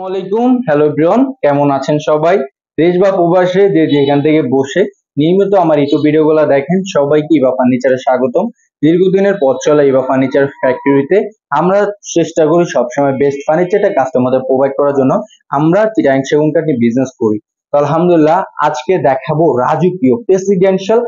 আসসালামাইকুম, hello everyone, কেমন আছেন সবাই? দেশ বা প্রবাসে যে যেখান থেকে বসে নিয়মিত আমার ইউটিউব ভিডিওগুলো দেখেন সবাইকে ইভা ফার্নিচারে স্বাগতম। দীর্ঘদিনের পথ চলা ইভা ফার্নিচার ফ্যাক্টরিতে আমরা চেষ্টা করি সবসময় বেস্ট ফার্নিচারটা কাস্টমারদের প্রোভাইড করার জন্য। আমরা চিটাং সেগুন কাঠ নিয়ে বিজনেস করি। তো আলহামদুলিল্লাহ আজকে দেখাবো রাজকীয় প্রেসিডেন্সিয়াল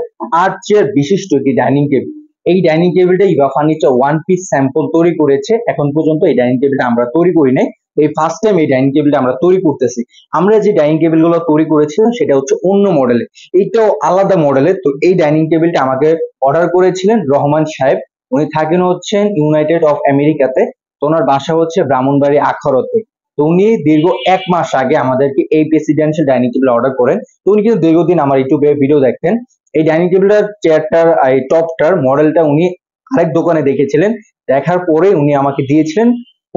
আর্ট চেয়ার বিশিষ্ট একটি ডাইনিং টেবিল। এই ডাইনিং টেবিলটা Eva furniture one piece sample তৈরি করেছে। এখন পর্যন্ত এই ডাইনিং টেবিলটা আমরা তৈরি করি নাই, এই ফার্স্ট টাইম এই ডাইনিং টেবিলটা আমরা তৈরি করতেছি। আমরা যে ডাইনিং টেবিল গুলো তৈরি করেছিলাম সেটা হচ্ছে অন্য মডেলের, এইটাও আলাদা মডেলের। তো এই ডাইনিং টেবিলটা আমাকে অর্ডার করেছিলেন রহমান সাহেব। উনি থাকেন হচ্ছেন ইউনাইটেড অফ আমেরিকাতে। তো ওনার বাসা হচ্ছে ব্রাহ্মণবাড়ি আখারতে। তো উনি দীর্ঘ 1 মাস আগে আমাদেরকে এই প্রেসিডেন্সিয়াল ডাইনিং টেবিল অর্ডার করেন। তো উনি কিন্তু দীর্ঘদিন আমার ইউটিউবে ভিডিও দেখতেন। এই ডাইনিং টেবিলটার চেয়ারটার এই টপটার মডেলটা উনি আরেক দোকানে দেখেছিলেন, দেখার পরে উনি আমাকে দিয়েছিলেন।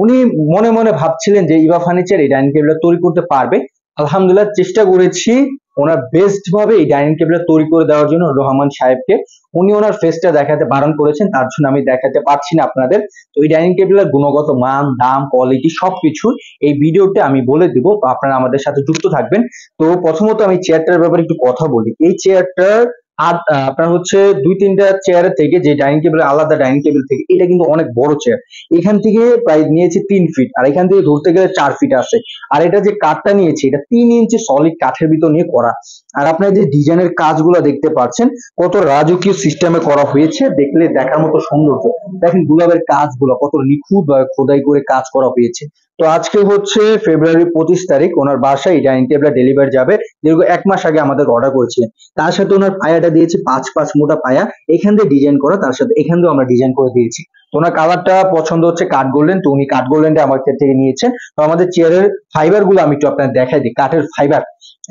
উনি মনে মনে ভাবছিলেন যে ইভা ফার্নিচার এই ডাইনিং টেবিলটা তৈরি করতে পারবে। আলহামদুলিল্লাহ চেষ্টা করেছি ওনার বেস্ট ভাবে এই ডাইনিং টেবিলটা তৈরি করে দেওয়ার জন্য রহমান সাহেবকে। উনি ওনার ফেসটা দেখাতে বারণ করেছেন, তার জন্য আমি দেখাতে পারছি না আপনাদের। তো এই ডাইনিং টেবিলের গুণগত মান, দাম, কোয়ালিটি সবকিছু এই ভিডিওতে আমি বলে দিব, তো আপনারা আমাদের সাথে যুক্ত থাকবেন। তো প্রথমত আমি চেয়ারটার ব্যাপারে একটু কথা বলি। এই চেয়ারটার আর আপনার হচ্ছে 2-3টা চেয়ারের থেকে, যে ডাইনিং টেবিল আলাদা ডাইনিং টেবিল থেকে, এটা কিন্তু অনেক বড় চেয়ার। এখান থেকে প্রায় নিয়েছে 3 ফিট, আর এখান থেকে ধরতে গেলে 4 ফিট আছে। আর এটা যে কাঠটা নিয়েছে এটা 3 ইঞ্চি সলিড কাঠের ভিতর নিয়ে করা। আর আপনার যে ডিজাইনের কাজগুলো দেখতে পাচ্ছেন কত রাজকীয় সিস্টেমে করা হয়েছে, দেখলে দেখার মতো সৌন্দর্য। দেখেন গুলাবের কাজগুলো কত নিখুঁত ভাবে খোদাই করে কাজ করা হয়েছে। তো আজকে হচ্ছে ফেব্রুয়ারি 25 তারিখ, ওনার বাসায় এই ডাইনিং টেবিলটা ডেলিভারি যাবে। দীর্ঘ 1 মাস আগে আমাদের অর্ডার করেছিলেন। তার সাথে ওনার পায়াটা দিয়েছে 5 5 মোটা পায়া, এখান দিয়ে ডিজাইন করা, তার সাথে এখান দিয়েও আমরা ডিজাইন করে দিয়েছি। তো ওনার কালারটা পছন্দ হচ্ছে কাঠ গোল্ডেন, তো উনি কাঠ গোল্ডেনটা আমার থেকে নিয়েছেন। তো আমাদের চেয়ারের ফাইবার গুলো আমি একটু আপনাদের দেখাই দিই। কাঠের ফাইবার,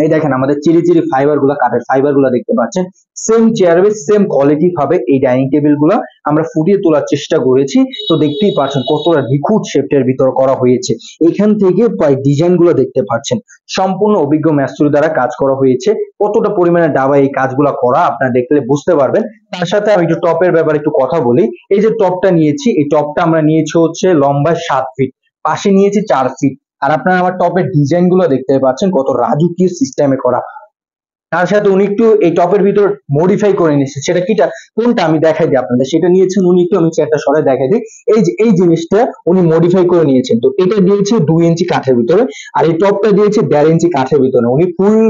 এই দেখেন আমাদের চিরি চিরি ফাইবার গুলা, কাঠের ফাইবার গুলা দেখতে পাচ্ছেন। সেম চেয়ারে সেম কোয়ালিটি ভাবে এই ডাইনিং টেবিল গুলা আমরা ফুটিয়ে তোলার চেষ্টা করেছি। তো দেখতেই পাচ্ছেন কতটা নিখুঁত শেপের ভিতর করা হয়েছে। এখান থেকে প্রায় ডিজাইন গুলো দেখতে পাচ্ছেন সম্পূর্ণ অভিজ্ঞ মিস্ত্রি দ্বারা কাজ করা হয়েছে। কতটা পরিমাণে ডাবা এই কাজগুলা করা আপনারা দেখলে বুঝতে পারবেন। তার সাথে আমি একটু টপের ব্যাপারে একটু কথা বলি। এই যে টপটা নিয়েছি, এই টপটা আমরা নিয়েছি হচ্ছে লম্বায় 7 ফিট, পাশে নিয়েছি 4 ফিট। আর আপনারা আমার টপের ডিজাইন গুলো দেখতে পাচ্ছেন কত রাজকীয় সিস্টেমে করা। তার সাথে উনি একটু এই টপের ভিতর মডিফাই করে নিয়েছে, সেটা কিটা কোনটা আমি দেখাই দিই আপনাদের। সেটা নিয়েছেন উনি, একটু আমি চেয়ারটা সরাই দেখাই দিই। এই যে এই জিনিসটা উনি মডিফাই করে নিয়েছেন। তো এটা দিয়েছে 2 ইঞ্চি কাঠের ভিতরে, আর এই টপটা দিয়েছে 1.5 ইঞ্চি কাঠের ভিতরে। উনি ফুল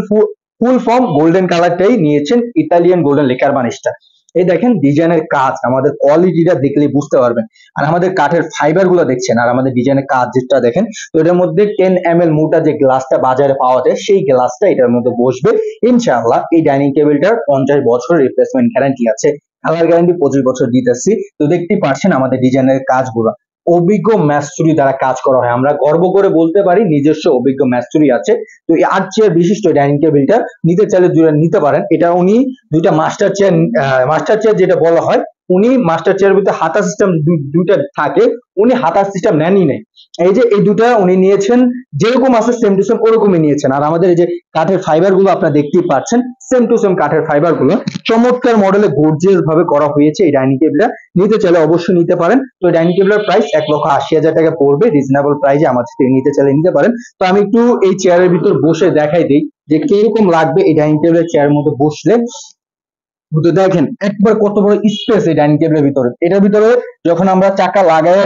ফুল ফর্ম গোল্ডেন কালারটাই নিয়েছেন, ইতালিয়ান গোল্ডেন লেকার বানিশটা। এই দেখেন ডিজাইনের কাজ, আমাদের কোয়ালিটিটা দেখলেই বুঝতে পারবেন। আর আমাদের কাঠের ফাইবার গুলো দেখছেন, আর আমাদের ডিজাইনের কাজ যেটা দেখেন। তো এটার মধ্যে 10 ml মোটা যে গ্লাসটা বাজারে পাওয়া যায়, সেই গ্লাসটা এটার মধ্যে বসবে ইনশাআল্লাহ। এই ডাইনিং টেবিলটার 50 বছর রিপ্লেসমেন্ট গ্যারান্টি আছে, কালার গ্যারান্টি 25 বছর দিতেছি। তো দেখতেই পাচ্ছেন আমাদের ডিজাইনের কাজগুলো অভিজ্ঞ মিস্ত্রি দ্বারা কাজ করা হয়। আমরা গর্ব করে বলতে পারি নিজস্ব অভিজ্ঞ মিস্ত্রি আছে। তো এই আর্ট চেয়ার বিশিষ্ট ডাইনিং টেবিলটা নিতে চাইলে দুইটা নিতে পারেন। এটা উনি দুইটা মাস্টার চেয়ার যেটা বলা হয়, উনি মাস্টার চেয়ারের ভিতরে হাতা সিস্টেম দুইটা থাকে, উনি হাতা সিস্টেম নেনই নাই। এই যে এই দুটা উনি নিয়েছেন, যেরকম আছে সেম টু সেম ওরকমই নিয়েছেন। আর আমাদের এই যে কাঠের ফাইবার গুলো আপনারা দেখতেই পাচ্ছেন, সেম টু সেম কাঠের ফাইবার গুলো চমৎকার মডেলে গর্জিয়াস ভাবে করা হয়েছে। এই ডাইনিং টেবিলটা নিতে চাইলে অবশ্যই নিতে পারেন। তো এই ডাইনিং টেবিলের প্রাইস 1,80,000 টাকা পড়বে, রিজনেবল প্রাইসে আমাদের থেকে নিতে চাইলে নিতে পারেন। তো আমি একটু এই চেয়ারের ভিতর বসে দেখাই দিই যে কিরকম লাগবে এই ডাইনিং টেবিলের চেয়ারের মধ্যে বসলে। তো দেখেন একবার কত বড় স্পেস এই ডাইনিং টেবিলের ভিতরে। এটার ভিতরে যখন আমরা চাকা লাগায়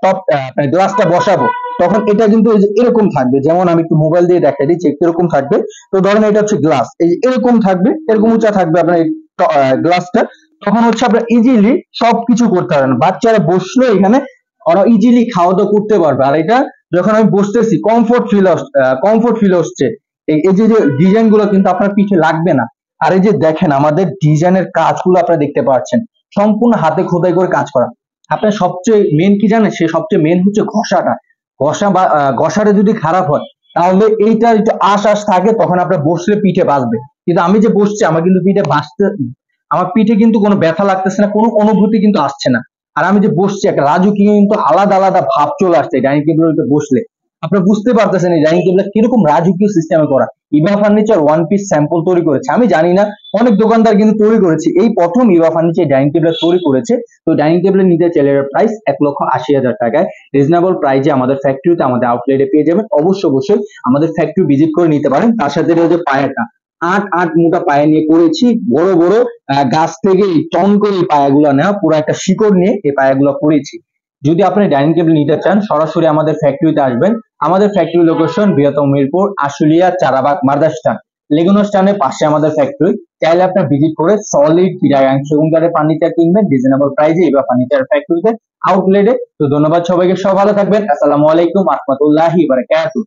টপ গ্লাসটা বসাবো, তখন এটা কিন্তু এরকম থাকবে। যেমন আমি একটু মোবাইল দিয়ে দেখাই দিচ্ছি এরকম থাকবে। তো ধরেন এটা হচ্ছে গ্লাস, এই এরকম থাকবে, এরকম উঁচা থাকবে আপনার গ্লাসটা। তখন হচ্ছে আপনার ইজিলি সবকিছু করতে পারবেন। বাচ্চারা বসলে এখানে ওরা ইজিলি খাওয়া দাওয়া করতে পারবে। আর এটা যখন আমি বসতেছি কমফোর্ট ফিল হচ্ছে। এই যে ডিজাইন গুলো কিন্তু আপনার পিঠে লাগবে না। আর এই যে দেখেন আমাদের ডিজাইনের কাজগুলো আপনারা দেখতে পাচ্ছেন, সম্পূর্ণ হাতে খোদাই করে কাজ করা। আপনার সবচেয়ে মেন কি জানেন, সে সবচেয়ে মেন হচ্ছে ঘষাটা। ঘষাটা যদি খারাপ হয় তাহলে এইটা একটু আশ থাকে, তখন আপনার বসলে পিঠে বাজবে। কিন্তু আমি যে বসছি আমার কিন্তু পিঠে বাজতে, আমার পিঠে কিন্তু কোনো ব্যথা লাগতেছে না, কোনো অনুভূতি কিন্তু আসছে না। আর আমি যে বসছি একটা রাজকীয় কিন্তু আলাদা আলাদা ভাব চলে আসছে ডাইনিং টেবিলের বসলে। আপনারা বুঝতে পারতেছেন এই ডাইনিং টেবিল কিরকম রাজকীয় সিস্টেমে করা। Eva furniture one piece sample তৈরি করেছে, আমি জানি না অনেক দোকানদার কিন্তু তৈরি করেছে, এই প্রথম ইভা ফার্নিচার ডাইনিং টেবিল তৈরি করেছে। তো ডাইনিং টেবিল নিতে চাইলে প্রাইস 1,80,000 টাকায় রিজনেবল প্রাইসে আমাদের ফ্যাক্টরিতে আমাদের আউটলেটে পেয়ে যাবেন। অবশ্যই আমাদের ফ্যাক্টরি ভিজিট করে নিতে পারেন। তার সাথে রয়েছে পায়াটা, 8 মোটা পায়া নিয়ে করেছি, বড় বড় গাছ থেকে টন করে এই পায়াগুলো নেওয়া, পুরো একটা শিকড় নিয়ে এই পায়াগুলো করেছি। যদি আপনি ডাইনিং টেবিল নিতে চান সরাসরি আমাদের ফ্যাক্টরিতে আসবেন। আমাদের ফ্যাক্টরি লোকেশন বৃহত্তম মিরপুর, আশুলিয়া, চারাবাগ, মার্দাস্টান, লেগুনা স্টানের পাশে আমাদের ফ্যাক্টরি। চাইলে আপনার ভিজিট করে সলিড চিটাগাং সেগুন কাঠের ফার্নিচার কিনবেন রিজনেবল প্রাইসে এবার ফার্নিচার ফ্যাক্টরিতে আউটলেটে। তো ধন্যবাদ সবাইকে, সব ভালো থাকবেন। আসসালামু আলাইকুম ওয়া রাহমাতুল্লাহি ওয়া বারাকাতুহু।